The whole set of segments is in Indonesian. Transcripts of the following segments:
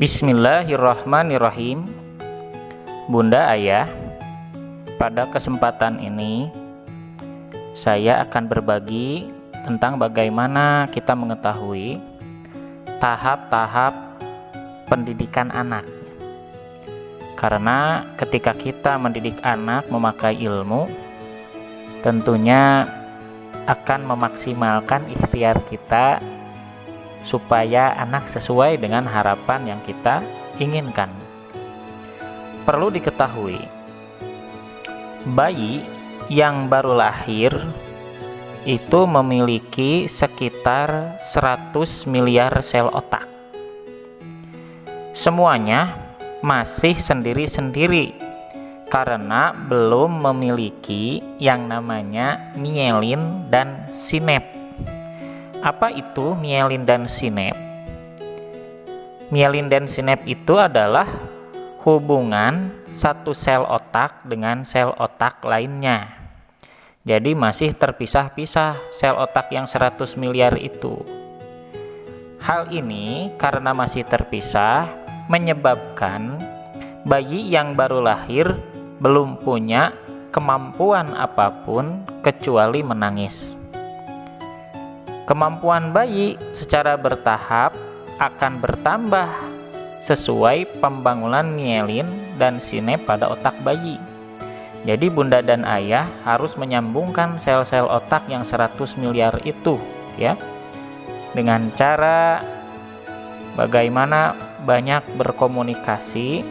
Bismillahirrahmanirrahim. Bunda, Ayah, pada kesempatan ini saya akan berbagi tentang bagaimana kita mengetahui tahap-tahap pendidikan anak. Karena ketika kita mendidik anak memakai ilmu, tentunya akan memaksimalkan ikhtiar kita supaya anak sesuai dengan harapan yang kita inginkan. Perlu diketahui, bayi yang baru lahir itu memiliki sekitar 100 miliar sel otak. Semuanya masih sendiri-sendiri karena belum memiliki yang namanya mielin dan sinap. Apa itu mielin dan sinap? Mielin dan sinap itu adalah hubungan satu sel otak dengan sel otak lainnya. Jadi masih terpisah-pisah sel otak yang 100 miliar itu. Hal ini karena masih terpisah menyebabkan bayi yang baru lahir belum punya kemampuan apapun kecuali menangis. Kemampuan bayi secara bertahap akan bertambah sesuai pembangunan mielin dan sinap pada otak bayi. Jadi bunda dan ayah harus menyambungkan sel-sel otak yang 100 miliar itu, ya, dengan cara bagaimana banyak berkomunikasi.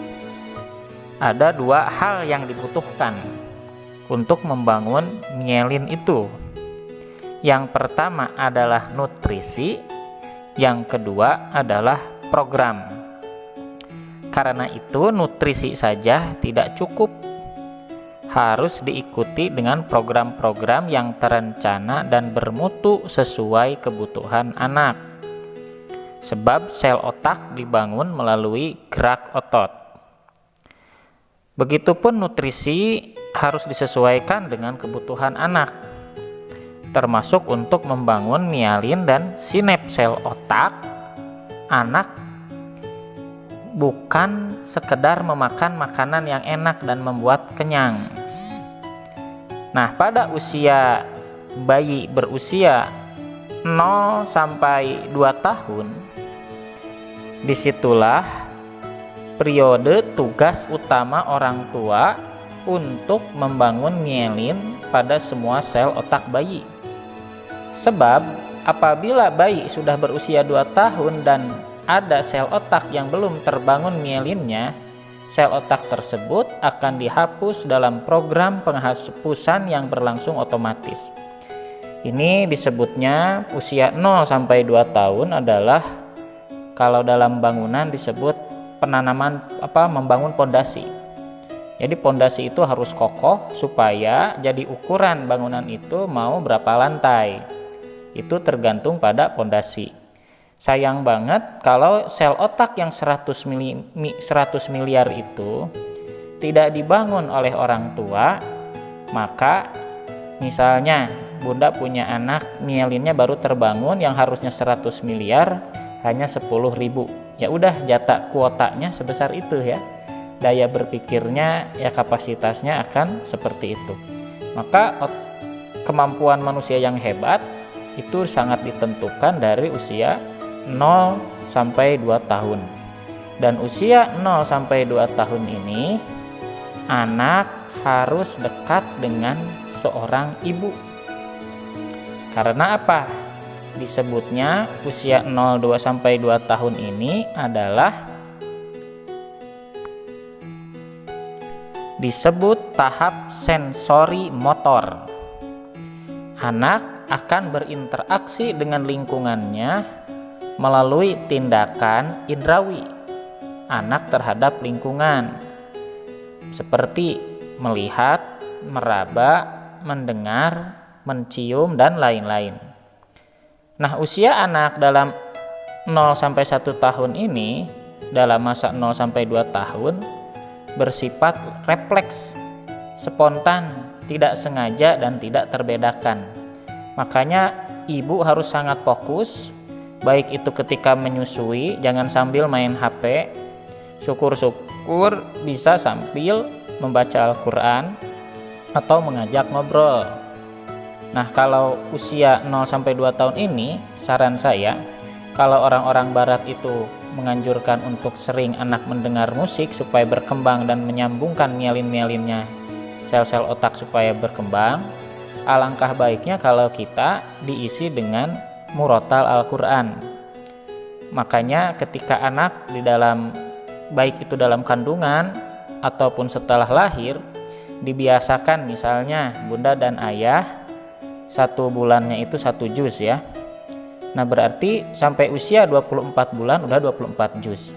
Ada dua hal yang dibutuhkan untuk membangun mielin itu. Yang pertama adalah nutrisi, yang kedua adalah program. Karena itu nutrisi saja tidak cukup, harus diikuti dengan program-program yang terencana dan bermutu sesuai kebutuhan anak. Sebab sel otak dibangun melalui gerak otot. Begitupun nutrisi harus disesuaikan dengan kebutuhan anak, termasuk untuk membangun mielin dan sinap sel otak. Anak bukan sekedar memakan makanan yang enak dan membuat kenyang. Nah, pada usia bayi berusia 0 sampai 2 tahun, disitulah periode tugas utama orang tua untuk membangun mielin pada semua sel otak bayi. Sebab apabila bayi sudah berusia 2 tahun dan ada sel otak yang belum terbangun mielinnya, sel otak tersebut akan dihapus dalam program penghapusan yang berlangsung otomatis. Ini disebutnya usia 0 sampai 2 tahun adalah, kalau dalam bangunan disebut membangun pondasi. Jadi pondasi itu harus kokoh supaya jadi ukuran bangunan itu mau berapa lantai. Itu tergantung pada pondasi. Sayang banget kalau sel otak yang 100 miliar itu tidak dibangun oleh orang tua. Maka misalnya bunda punya anak, mielinnya baru terbangun yang harusnya 100 miliar hanya 10.000. Ya udah, jatah kuotanya sebesar itu, ya. Daya berpikirnya, ya kapasitasnya akan seperti itu. Maka kemampuan manusia yang hebat itu sangat ditentukan dari usia 0 sampai 2 tahun. Dan usia 0 sampai 2 tahun ini anak harus dekat dengan seorang ibu. Karena apa? Disebutnya usia 0 sampai 2 tahun ini adalah disebut tahap sensori motor. Anak akan berinteraksi dengan lingkungannya melalui tindakan indrawi anak terhadap lingkungan, seperti melihat, meraba, mendengar, mencium, dan lain-lain. Nah, usia anak dalam 0 sampai 1 tahun ini, dalam masa 0 sampai 2 tahun, bersifat refleks, spontan, tidak sengaja dan tidak terbedakan. Makanya ibu harus sangat fokus baik itu ketika menyusui, jangan sambil main HP, syukur-syukur bisa sambil membaca Al-Quran atau mengajak ngobrol. Nah, kalau usia 0-2 tahun ini, saran saya, kalau orang-orang barat itu menganjurkan untuk sering anak mendengar musik supaya berkembang dan menyambungkan myelin-myelinnya, sel-sel otak supaya berkembang, alangkah baiknya kalau kita diisi dengan murotal Al-Quran. Makanya ketika anak di dalam, baik itu dalam kandungan ataupun setelah lahir, dibiasakan misalnya bunda dan ayah 1 bulannya itu 1 juz ya. Nah berarti sampai usia 24 bulan udah 24 juz.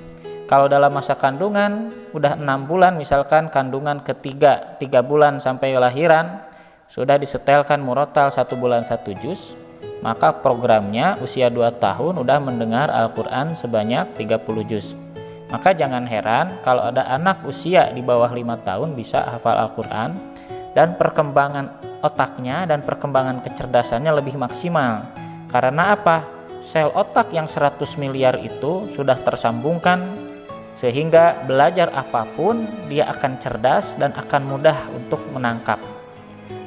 Kalau dalam masa kandungan udah 6 bulan, misalkan kandungan ketiga 3 bulan sampai lahiran, sudah disetelkan murotal 1 bulan 1 juz, maka programnya usia 2 tahun udah mendengar Al-Quran sebanyak 30 juz. Maka jangan heran kalau ada anak usia di bawah 5 tahun bisa hafal Al-Quran, dan perkembangan otaknya dan perkembangan kecerdasannya lebih maksimal. Karena apa? Sel otak yang 100 miliar itu sudah tersambungkan, sehingga belajar apapun dia akan cerdas dan akan mudah untuk menangkap.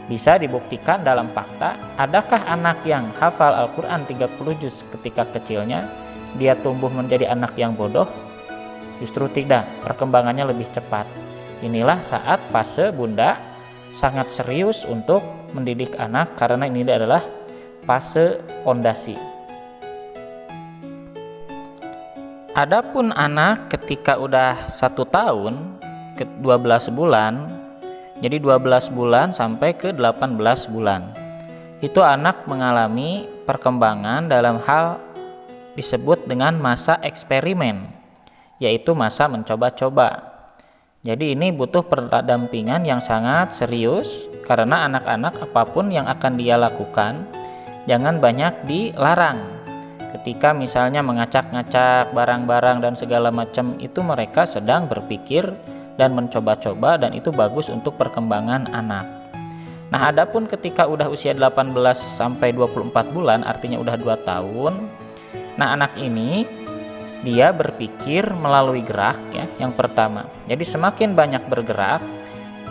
Bisa dibuktikan dalam fakta, adakah anak yang hafal Al-Quran 30 juz ketika kecilnya dia tumbuh menjadi anak yang bodoh? Justru tidak, perkembangannya lebih cepat. Inilah saat fase bunda sangat serius untuk mendidik anak, karena ini adalah fase pondasi. Adapun anak ketika udah 1 tahun ke 12 bulan, jadi 12 bulan sampai ke 18 bulan, itu anak mengalami perkembangan dalam hal disebut dengan masa eksperimen, yaitu masa mencoba-coba. Jadi ini butuh pendampingan yang sangat serius, karena anak-anak apapun yang akan dia lakukan jangan banyak dilarang. Ketika misalnya ngacak-ngacak barang-barang dan segala macam, itu mereka sedang berpikir dan mencoba-coba, dan itu bagus untuk perkembangan anak. Nah, adapun ketika udah usia 18 sampai 24 bulan, artinya udah 2 tahun. Nah, anak ini dia berpikir melalui gerak ya, yang pertama. Jadi semakin banyak bergerak,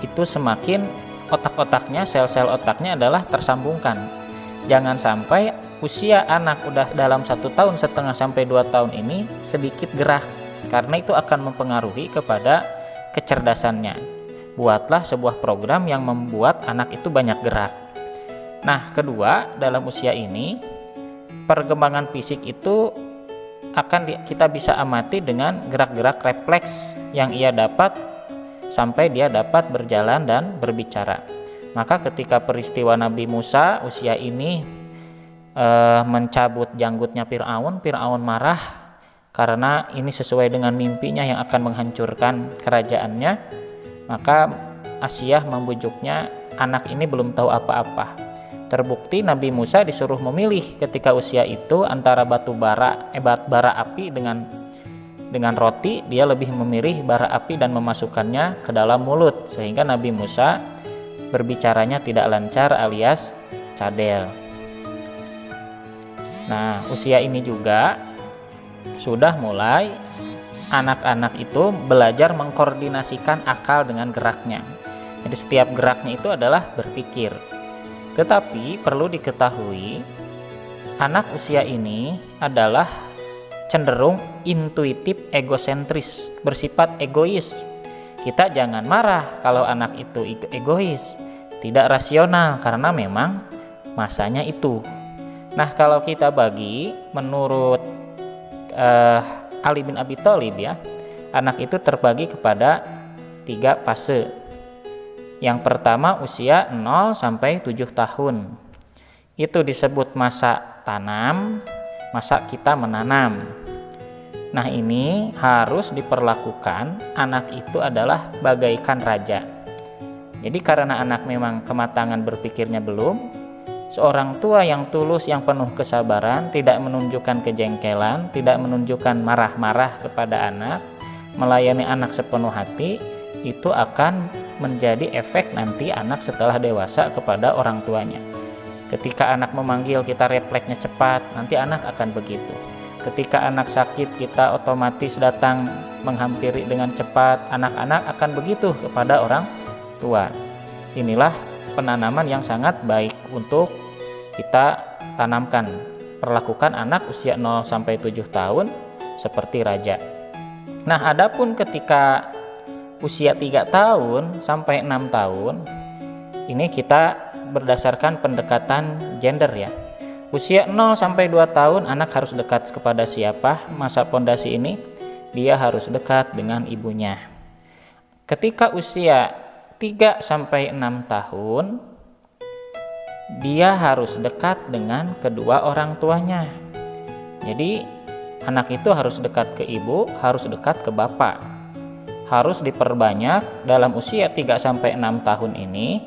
itu semakin otak-otaknya, sel-sel otaknya adalah tersambungkan. Jangan sampai usia anak udah dalam 1,5 tahun sampai 2 tahun ini sedikit gerak, karena itu akan mempengaruhi kepada kecerdasannya. Buatlah sebuah program yang membuat anak itu banyak gerak. Nah, kedua, dalam usia ini perkembangan fisik itu akan kita bisa amati dengan gerak-gerak refleks yang ia dapat sampai dia dapat berjalan dan berbicara. Maka ketika peristiwa Nabi Musa usia ini mencabut janggutnya Fir'aun marah karena ini sesuai dengan mimpinya yang akan menghancurkan kerajaannya. Maka Asiyah membujuknya, anak ini belum tahu apa-apa. Terbukti Nabi Musa disuruh memilih ketika usia itu antara bara api dengan roti. Dia lebih memilih bara api dan memasukkannya ke dalam mulut, sehingga Nabi Musa berbicaranya tidak lancar alias cadel. Nah, usia ini juga sudah mulai anak-anak itu belajar mengkoordinasikan akal dengan geraknya. Jadi setiap geraknya itu adalah berpikir. Tetapi perlu diketahui, anak usia ini adalah cenderung intuitif egosentris, bersifat egois. Kita jangan marah kalau anak itu egois, tidak rasional, karena memang masanya itu. Nah, kalau kita bagi menurut Ali bin Abi Thalib ya, anak itu terbagi kepada 3 fase. Yang pertama usia 0 sampai 7 tahun. Itu disebut masa tanam, masa kita menanam. Nah, ini harus diperlakukan anak itu adalah bagaikan raja. Jadi karena anak memang kematangan berpikirnya belum, seorang tua yang tulus, yang penuh kesabaran, tidak menunjukkan kejengkelan, tidak menunjukkan marah-marah kepada anak, melayani anak sepenuh hati, itu akan menjadi efek nanti anak setelah dewasa kepada orang tuanya. Ketika anak memanggil, kita refleksnya cepat, nanti anak akan begitu. Ketika anak sakit, kita otomatis datang menghampiri dengan cepat. Anak-anak akan begitu kepada orang tua. Inilah penanaman yang sangat baik untuk kita tanamkan. Perlakukan anak usia 0 sampai 7 tahun seperti raja. Nah, adapun ketika usia 3 tahun sampai 6 tahun, ini kita berdasarkan pendekatan gender ya. Usia 0 sampai 2 tahun anak harus dekat kepada siapa? Masa pondasi ini dia harus dekat dengan ibunya. Ketika usia 3 sampai 6 tahun dia harus dekat dengan kedua orang tuanya. Jadi anak itu harus dekat ke ibu, harus dekat ke bapak. Harus diperbanyak dalam usia 3 sampai 6 tahun ini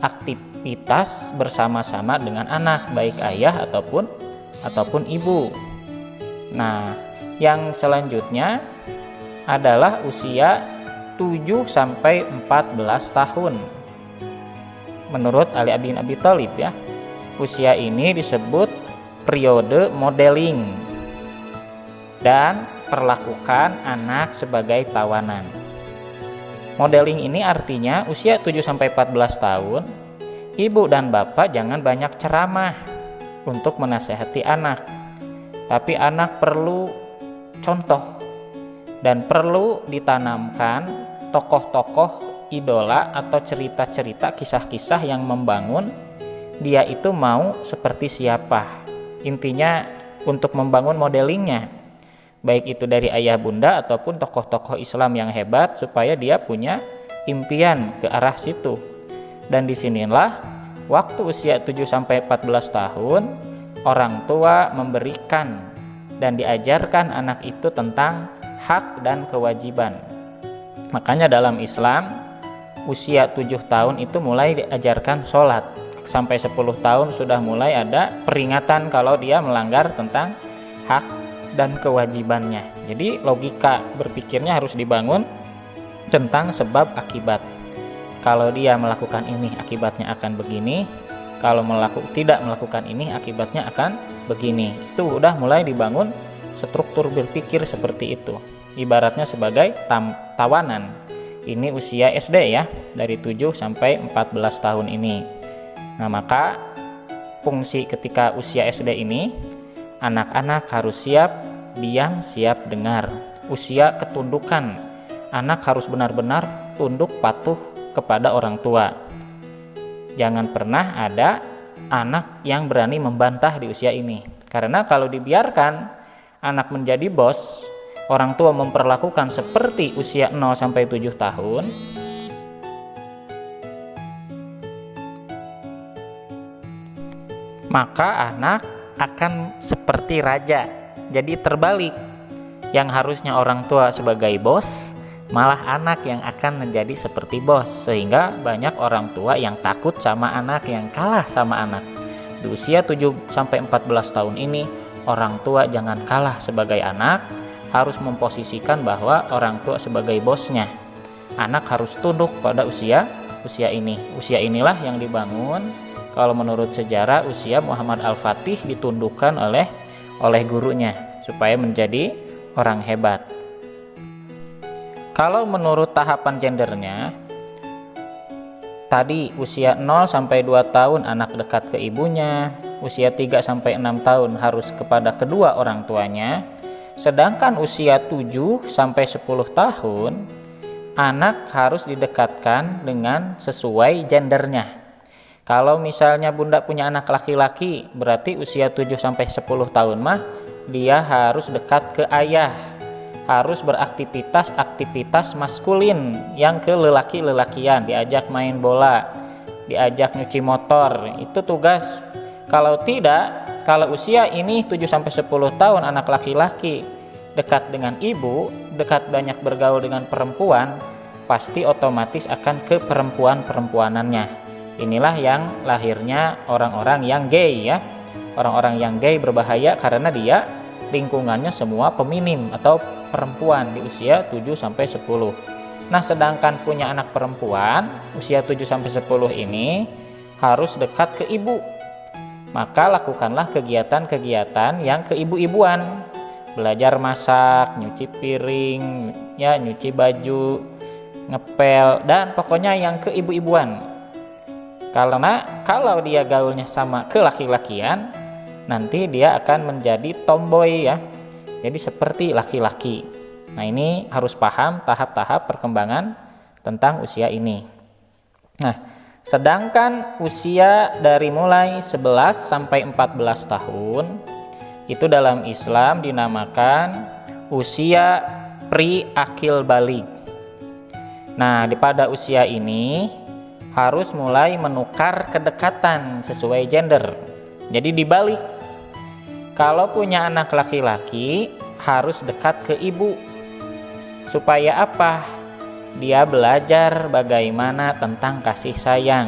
aktivitas bersama-sama dengan anak, baik ayah ataupun ibu. Nah, yang selanjutnya adalah usia 7 sampai 14 tahun. Menurut Ali bin Abi Thalib ya, usia ini disebut periode modeling dan perlakukan anak sebagai tawanan. Modeling ini artinya usia 7 sampai 14 tahun, ibu dan bapak jangan banyak ceramah untuk menasehati anak. Tapi anak perlu contoh dan perlu ditanamkan tokoh-tokoh idola atau cerita-cerita kisah-kisah yang membangun dia itu mau seperti siapa. Intinya untuk membangun modelingnya, baik itu dari ayah bunda ataupun tokoh-tokoh Islam yang hebat, supaya dia punya impian ke arah situ. Dan disinilah waktu usia 7 sampai 14 tahun orang tua memberikan dan diajarkan anak itu tentang hak dan kewajiban. Makanya dalam Islam usia 7 tahun itu mulai diajarkan sholat. Sampai 10 tahun sudah mulai ada peringatan kalau dia melanggar tentang hak dan kewajibannya. Jadi logika berpikirnya harus dibangun tentang sebab akibat. Kalau dia melakukan ini akibatnya akan begini, kalau tidak melakukan ini akibatnya akan begini. Itu udah mulai dibangun struktur berpikir seperti itu. Ibaratnya sebagai tawanan. Ini usia SD ya, dari 7 sampai 14 tahun ini. Nah, maka fungsi ketika usia SD ini, anak-anak harus siap diam, siap dengar. Usia ketundukan, anak harus benar-benar tunduk patuh kepada orang tua. Jangan pernah ada anak yang berani membantah di usia ini. Karena kalau dibiarkan anak menjadi bos, orang tua memperlakukan seperti usia 0 sampai 7 tahun, maka anak akan seperti raja. Jadi terbalik, yang harusnya orang tua sebagai bos, malah anak yang akan menjadi seperti bos. Sehingga banyak orang tua yang takut sama anak, yang kalah sama anak. Di usia 7 sampai 14 tahun ini, orang tua jangan kalah sebagai anak, harus memposisikan bahwa orang tua sebagai bosnya. Anak harus tunduk pada usia ini. Usia inilah yang dibangun. Kalau menurut sejarah, usia Muhammad Al-Fatih ditundukkan oleh gurunya supaya menjadi orang hebat. Kalau menurut tahapan gendernya, tadi usia 0 sampai 2 tahun anak dekat ke ibunya, usia 3 sampai 6 tahun harus kepada kedua orang tuanya. Sedangkan usia 7 sampai 10 tahun anak harus didekatkan dengan sesuai gendernya. Kalau misalnya bunda punya anak laki-laki, berarti usia 7 sampai 10 tahun mah dia harus dekat ke ayah, harus beraktivitas maskulin yang ke lelaki-lelakian, diajak main bola, diajak nyuci motor, itu tugas. Kalau tidak, kalau usia ini 7 sampai 10 tahun anak laki-laki dekat dengan ibu, dekat banyak bergaul dengan perempuan, pasti otomatis akan ke perempuanannya. Inilah yang lahirnya orang-orang yang gay ya. Orang-orang yang gay berbahaya karena dia lingkungannya semua feminim atau perempuan di usia 7 sampai 10. Nah, sedangkan punya anak perempuan usia 7 sampai 10 ini harus dekat ke ibu. Maka lakukanlah kegiatan-kegiatan yang keibu-ibuan. belajar masak, nyuci piring, ya, nyuci baju, ngepel, dan pokoknya yang keibu-ibuan. Karena kalau dia gaulnya sama ke laki-lakian, nanti dia akan menjadi tomboy, ya. Jadi seperti laki-laki. Nah, ini harus paham tahap-tahap perkembangan tentang usia ini. Nah, sedangkan usia dari mulai 11 sampai 14 tahun itu dalam Islam dinamakan usia pri-akil baligh. Nah, pada usia ini harus mulai menukar kedekatan sesuai gender. Jadi dibalik. Kalau punya anak laki-laki harus dekat ke ibu. Supaya apa? Dia belajar bagaimana tentang kasih sayang.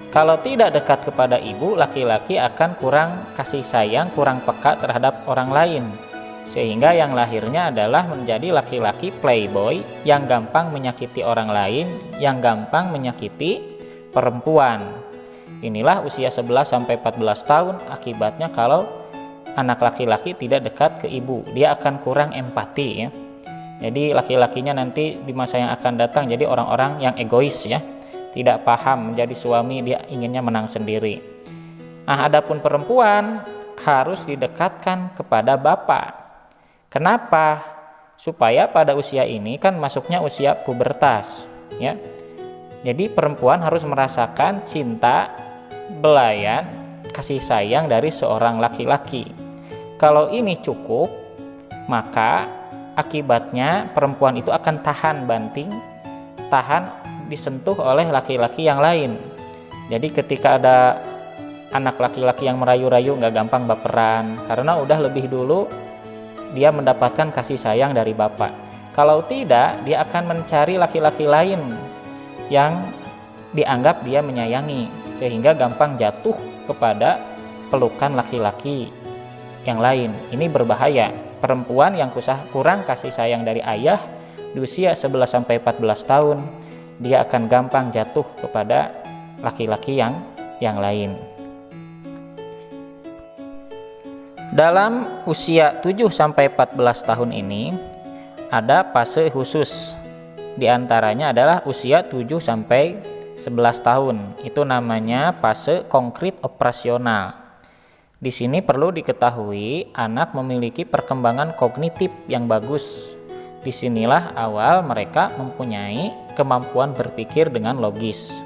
Kalau tidak dekat kepada ibu, laki-laki akan kurang kasih sayang, kurang peka terhadap orang lain. Sehingga yang lahirnya adalah menjadi laki-laki playboy yang gampang menyakiti orang lain, yang gampang menyakiti perempuan. Inilah usia 11 sampai 14 tahun akibatnya kalau anak laki-laki tidak dekat ke ibu. Dia akan kurang empati, ya. Jadi laki-lakinya nanti di masa yang akan datang jadi orang-orang yang egois, ya. Tidak paham menjadi suami, dia inginnya menang sendiri. Nah, adapun perempuan harus didekatkan kepada bapak. Kenapa? Supaya pada usia ini kan masuknya usia pubertas, ya. Jadi perempuan harus merasakan cinta, belayan, kasih sayang dari seorang laki-laki. Kalau ini cukup, maka akibatnya perempuan itu akan tahan banting, tahan disentuh oleh laki-laki yang lain. Jadi ketika ada anak laki-laki yang merayu-rayu nggak gampang baperan, karena udah lebih dulu dia mendapatkan kasih sayang dari bapak. Kalau tidak, dia akan mencari laki-laki lain yang dianggap dia menyayangi, sehingga gampang jatuh kepada pelukan laki-laki yang lain. Ini berbahaya. Perempuan yang kurang kasih sayang dari ayah di usia 11 sampai 14 tahun, dia akan gampang jatuh kepada laki-laki yang lain. Dalam usia 7 sampai 14 tahun ini ada fase khusus. Di antaranya adalah usia 7 sampai 11 tahun. Itu namanya fase konkret operasional. Di sini perlu diketahui anak memiliki perkembangan kognitif yang bagus. Disinilah awal mereka mempunyai kemampuan berpikir dengan logis.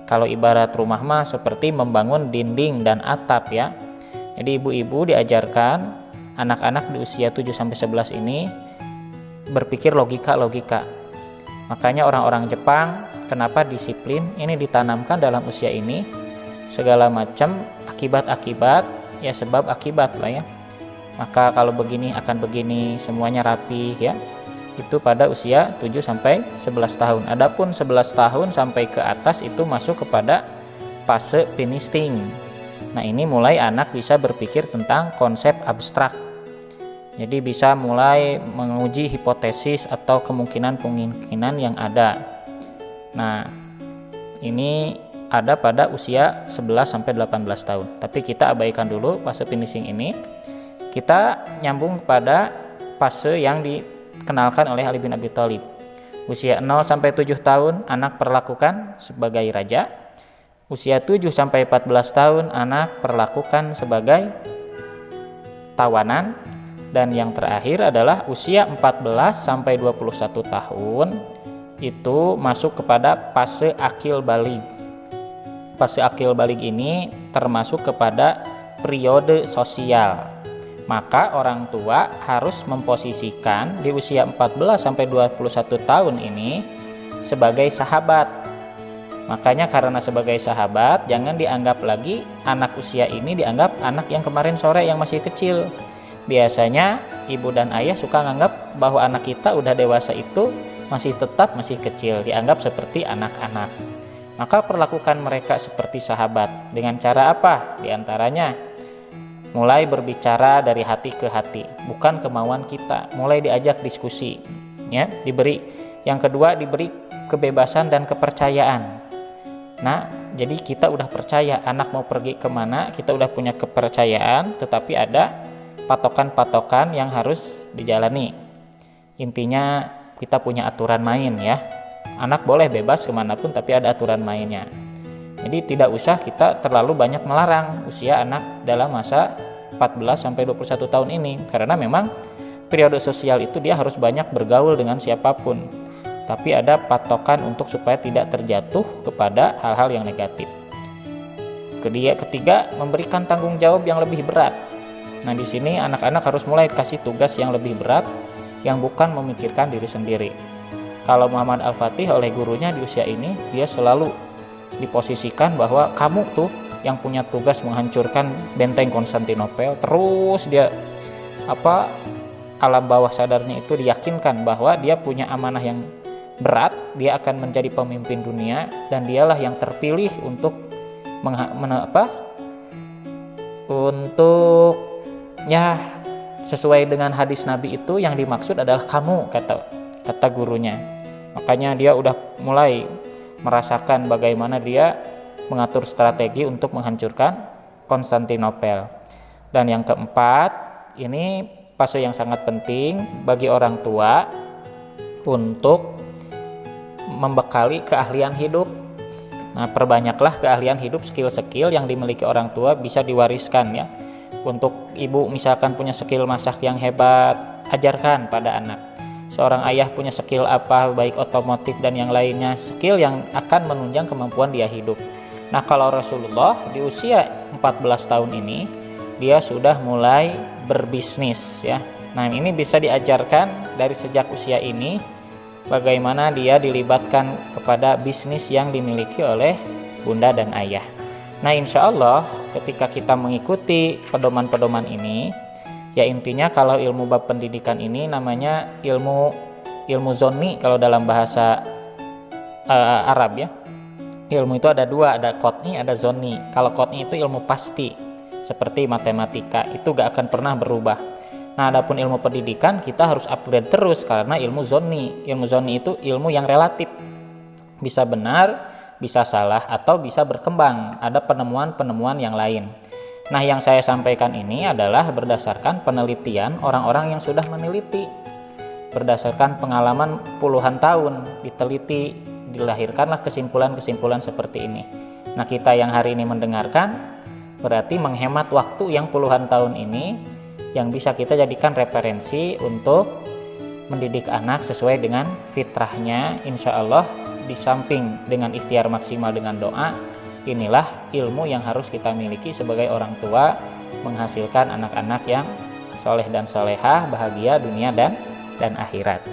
Kalau ibarat rumah mah seperti membangun dinding dan atap, ya. Jadi ibu-ibu diajarkan anak-anak di usia 7 sampai 11 ini berpikir logika. Makanya orang-orang Jepang kenapa disiplin ini ditanamkan dalam usia ini. Segala macam akibat-akibat, ya sebab akibat lah, ya. Maka kalau begini akan begini, semuanya rapi, ya. Itu pada usia 7 sampai 11 tahun. Adapun 11 tahun sampai ke atas itu masuk kepada fase finisting. Nah, ini mulai anak bisa berpikir tentang konsep abstrak. Jadi bisa mulai menguji hipotesis atau kemungkinan-kemungkinan yang ada. Nah, ini ada pada usia 11 sampai 18 tahun. Tapi kita abaikan dulu fase finishing ini. Kita nyambung pada fase yang dikenalkan oleh Ali bin Abi Thalib. Usia 0 sampai 7 tahun anak perlakukan sebagai raja. Usia 7 sampai 14 tahun anak perlakukan sebagai tawanan. Dan yang terakhir adalah usia 14 sampai 21 tahun itu masuk kepada fase akil baligh. Fase akil baligh ini termasuk kepada periode sosial. Maka orang tua harus memposisikan di usia 14 sampai 21 tahun ini sebagai sahabat. Makanya karena sebagai sahabat, jangan dianggap lagi anak usia ini dianggap anak yang kemarin sore yang masih kecil. Biasanya ibu dan ayah suka menganggap bahwa anak kita udah dewasa itu masih kecil, dianggap seperti anak-anak. Maka perlakukan mereka seperti sahabat. Dengan cara apa? Di antaranya mulai berbicara dari hati ke hati, bukan kemauan kita. Mulai diajak diskusi, ya, diberi. Yang kedua, diberi kebebasan dan kepercayaan. Nah, jadi kita udah percaya anak mau pergi kemana, kita udah punya kepercayaan, tetapi ada patokan-patokan yang harus dijalani. Intinya kita punya aturan main ya. Anak boleh bebas kemanapun tapi ada aturan mainnya. Jadi tidak usah kita terlalu banyak melarang usia anak dalam masa 14-21 tahun ini. Karena memang periode sosial itu dia harus banyak bergaul dengan siapapun. Tapi ada patokan untuk supaya tidak terjatuh kepada hal-hal yang negatif. Ketiga, memberikan tanggung jawab yang lebih berat. Nah, di sini anak-anak harus mulai kasih tugas yang lebih berat yang bukan memikirkan diri sendiri. Kalau Muhammad Al-Fatih oleh gurunya di usia ini, dia selalu diposisikan bahwa kamu tuh yang punya tugas menghancurkan benteng Konstantinopel. Terus dia alam bawah sadarnya itu diyakinkan bahwa dia punya amanah yang berat, dia akan menjadi pemimpin dunia dan dialah yang terpilih untuk sesuai dengan hadis Nabi itu yang dimaksud adalah kamu, kata gurunya. Makanya dia udah mulai merasakan bagaimana dia mengatur strategi untuk menghancurkan Konstantinopel. Dan yang keempat, ini fase yang sangat penting bagi orang tua untuk membekali keahlian hidup. Nah, perbanyaklah keahlian hidup, skill-skill yang dimiliki orang tua bisa diwariskan ya. Untuk ibu misalkan punya skill masak yang hebat, ajarkan pada anak. Seorang ayah punya skill apa, baik otomotif dan yang lainnya, skill yang akan menunjang kemampuan dia hidup. Nah, kalau Rasulullah di usia 14 tahun ini, dia sudah mulai berbisnis ya. Nah, ini bisa diajarkan dari sejak usia ini, bagaimana dia dilibatkan kepada bisnis yang dimiliki oleh bunda dan ayah. Nah, insya Allah ketika kita mengikuti pedoman-pedoman ini, ya intinya kalau ilmu bab pendidikan ini namanya ilmu zonni kalau dalam bahasa Arab ya. Ilmu itu ada dua, ada qot'i, ada zonni. Kalau qot'i itu ilmu pasti, seperti matematika, itu gak akan pernah berubah. Nah, adapun ilmu pendidikan kita harus upgrade terus karena ilmu zonni. Ilmu zonni itu ilmu yang relatif, bisa benar, bisa salah, atau bisa berkembang. Ada penemuan-penemuan yang lain. Nah, yang saya sampaikan ini adalah berdasarkan penelitian orang-orang yang sudah meneliti. Berdasarkan pengalaman puluhan tahun diteliti, dilahirkanlah kesimpulan-kesimpulan seperti ini. Nah, kita yang hari ini mendengarkan berarti menghemat waktu yang puluhan tahun ini yang bisa kita jadikan referensi untuk mendidik anak sesuai dengan fitrahnya. Insya Allah di samping dengan ikhtiar maksimal dengan doa, inilah ilmu yang harus kita miliki sebagai orang tua, menghasilkan anak-anak yang soleh dan solehah, bahagia dunia dan akhirat.